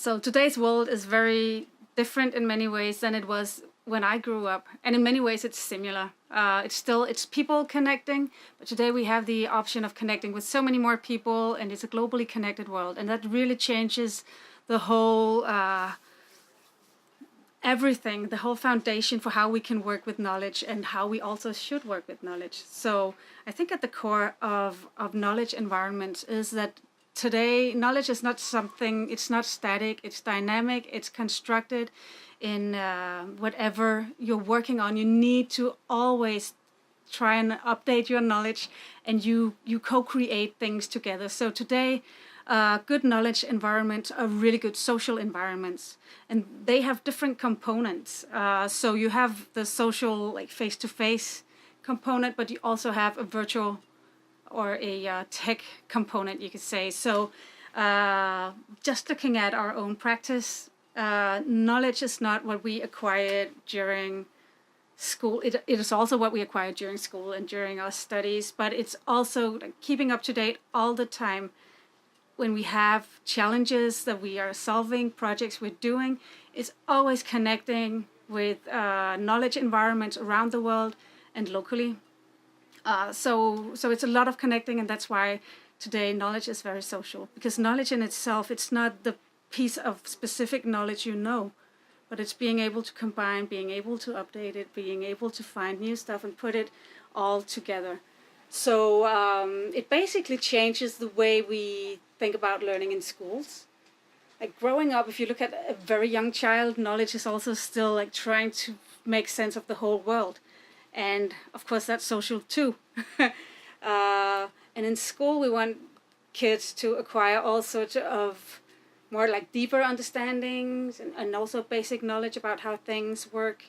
So today's world is very different in many ways than it was when I grew up, and in many ways it's similar. It's people connecting, but today we have the option of connecting with so many more people, and it's a globally connected world, and that really changes the whole everything, the whole foundation for how we can work with knowledge and how we also should work with knowledge. So I think at the core of knowledge environments is that today knowledge is not something, it's not static, it's dynamic, it's constructed in whatever you're working on. You need to always try and update your knowledge, and you co-create things together. So today good knowledge environments are really good social environments, and they have different components. So you have the social, like face-to-face component, but you also have a virtual or a tech component, you could say. So just looking at our own practice, knowledge is not what we acquired during school. It is also what we acquired during school and during our studies, but it's also like keeping up to date all the time. When we have challenges that we are solving, projects we're doing, it's always connecting with knowledge environments around the world and locally. So it's a lot of connecting, and that's why today knowledge is very social. Because knowledge in itself, it's not the piece of specific knowledge you know, but it's being able to combine, being able to update it, being able to find new stuff and put it all together. So it basically changes the way we think about learning in schools. Like growing up, if you look at a very young child, knowledge is also still like trying to make sense of the whole world. And of course that's social too. And in school we want kids to acquire all sorts of more like deeper understandings and also basic knowledge about how things work.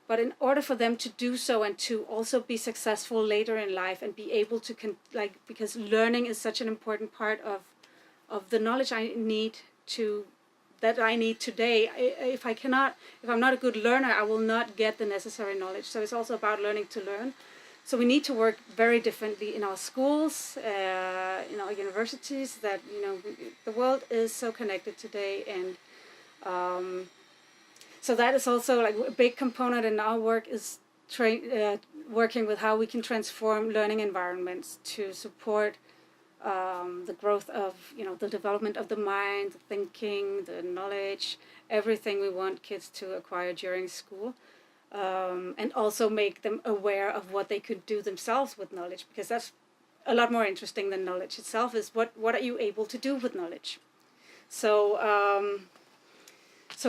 But in order for them to do so and to also be successful later in life and be able to, because learning is such an important part of the knowledge I need today. If I'm not a good learner, I will not get the necessary knowledge. So it's also about learning to learn. So we need to work very differently in our schools, in our universities. That the world is so connected today, and so that is also like a big component in our work is working with how we can transform learning environments to support the growth of the development of the mind, the thinking, the knowledge, everything we want kids to acquire during school, and also make them aware of what they could do themselves with knowledge, because that's a lot more interesting than knowledge itself. Is what are you able to do with knowledge? So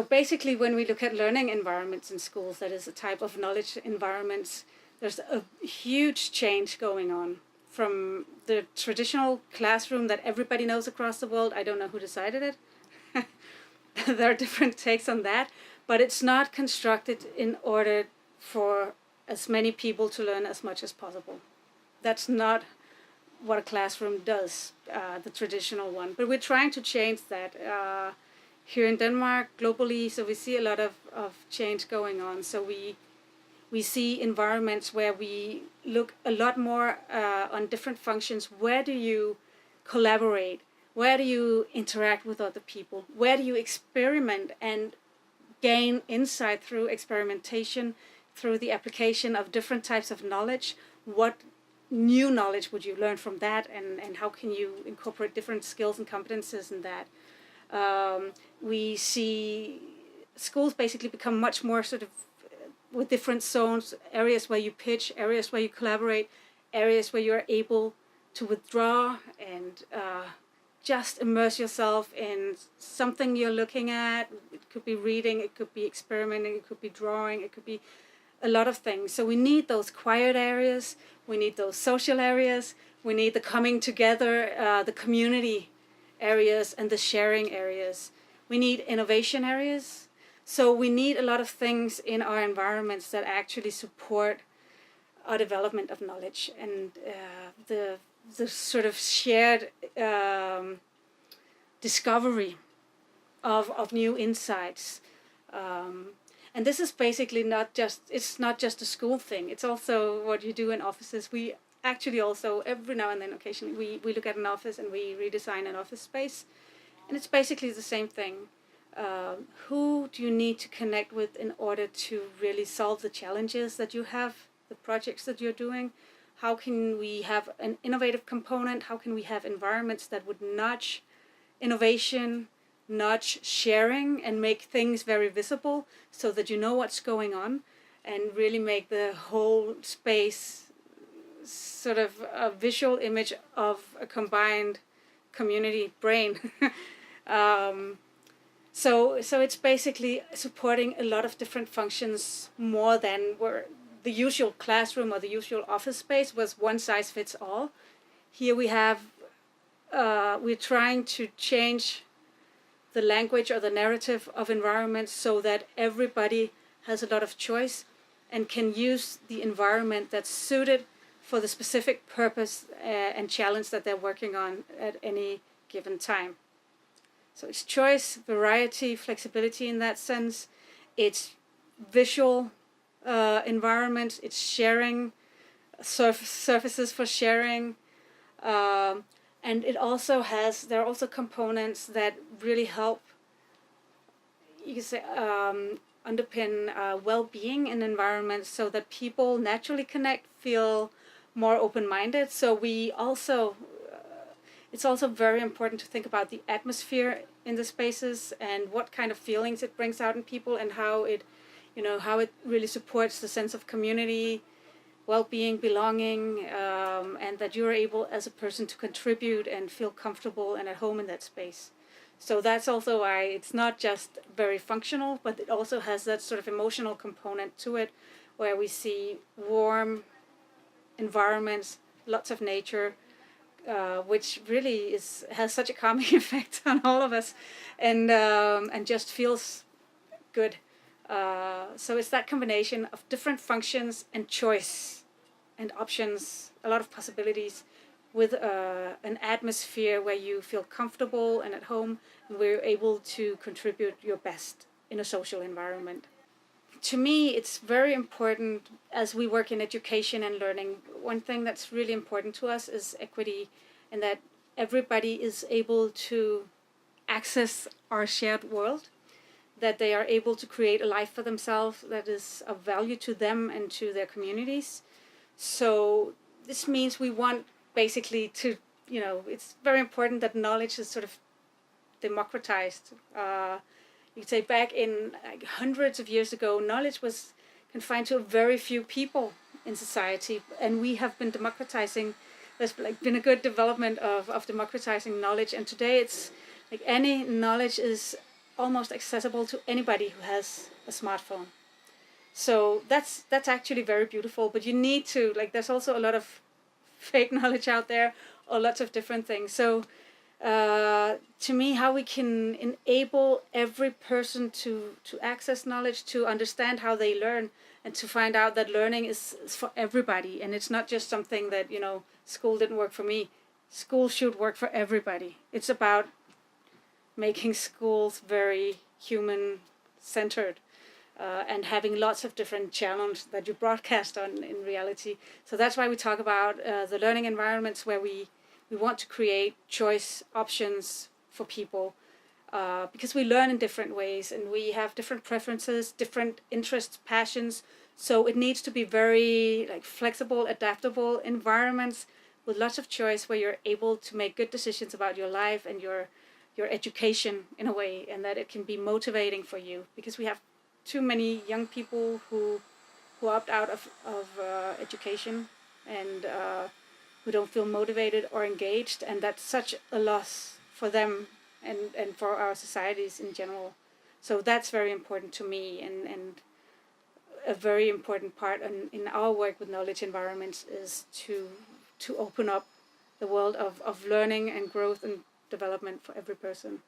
basically, when we look at learning environments in schools, that is a type of knowledge environments, there's a huge change going on from the traditional classroom that everybody knows across the world. I don't know who decided it. There are different takes on that, but it's not constructed in order for as many people to learn as much as possible. That's not what a classroom does, the traditional one. But we're trying to change that. Here in Denmark, globally, so we see a lot of change going on. So we see environments where we look a lot more on different functions. Where do you collaborate? Where do you interact with other people? Where do you experiment and gain insight through experimentation, through the application of different types of knowledge? What new knowledge would you learn from that, and how can you incorporate different skills and competences in that? We see schools basically become much more sort of with different zones, areas where you pitch, areas where you collaborate, areas where you're able to withdraw and just immerse yourself in something you're looking at. It could be reading, it could be experimenting, it could be drawing, it could be a lot of things. So we need those quiet areas, we need those social areas, we need the coming together, the community areas and the sharing areas. We need innovation areas. So we need a lot of things in our environments that actually support our development of knowledge and the sort of shared discovery of new insights. And this is basically it's not just a school thing. It's also what you do in offices. We actually also every now and then occasionally we look at an office and we redesign an office space, And it's basically the same thing. Who do you need to connect with in order to really solve the challenges that you have, the projects that you're doing? How can we have an innovative component? How can we have environments that would nudge innovation, nudge sharing, and make things very visible so that you know what's going on, and really make the whole space sort of a visual image of a combined community brain. So it's basically supporting a lot of different functions more than where the usual classroom or the usual office space was one size fits all. Here we have, we're trying to change the language or the narrative of environments so that everybody has a lot of choice and can use the environment that's suited for the specific purpose and challenge that they're working on at any given time. So it's choice, variety, flexibility in that sense. It's visual environment. It's sharing, surfaces for sharing. And it also has, there are also components that really help, you could say, underpin well-being in environments so that people naturally connect, feel more open-minded. So we also, it's also very important to think about the atmosphere in the spaces and what kind of feelings it brings out in people, and how it, you know, how it really supports the sense of community, well-being, belonging, and that you're able as a person to contribute and feel comfortable and at home in that space. So that's also why it's not just very functional, but it also has that sort of emotional component to it, where we see warm environments, lots of nature, which really has such a calming effect on all of us, and just feels good. So it's that combination of different functions and choice and options, a lot of possibilities, with an atmosphere where you feel comfortable and at home, and we're able to contribute your best in a social environment. To me, it's very important as we work in education and learning. One thing that's really important to us is equity, and that everybody is able to access our shared world, that they are able to create a life for themselves that is of value to them and to their communities. So this means we want basically to, you know, it's very important that knowledge is sort of democratized. You could say back in like hundreds of years ago, knowledge was confined to very few people in society, and we have been democratizing. There's like been a good development of democratizing knowledge, and today it's like any knowledge is almost accessible to anybody who has a smartphone. So that's actually very beautiful, but you need to, like, there's also a lot of fake knowledge out there, or lots of different things. So to me, how we can enable every person to access knowledge, to understand how they learn, and to find out that learning is for everybody, and it's not just something that, you know, school didn't work for me. School should work for everybody. It's about making schools very human-centered, and having lots of different challenges that you broadcast on in reality. So that's why we talk about the learning environments where we want to create choice options for people, because we learn in different ways and we have different preferences, different interests, passions. So it needs to be very like flexible, adaptable environments with lots of choice, where you're able to make good decisions about your life and your education in a way, and that it can be motivating for you, because we have too many young people who opt out of education and who don't feel motivated or engaged, and that's such a loss for them and for our societies in general. So that's very important to me, and a very important part in our work with knowledge environments is to open up the world of learning and growth and development for every person.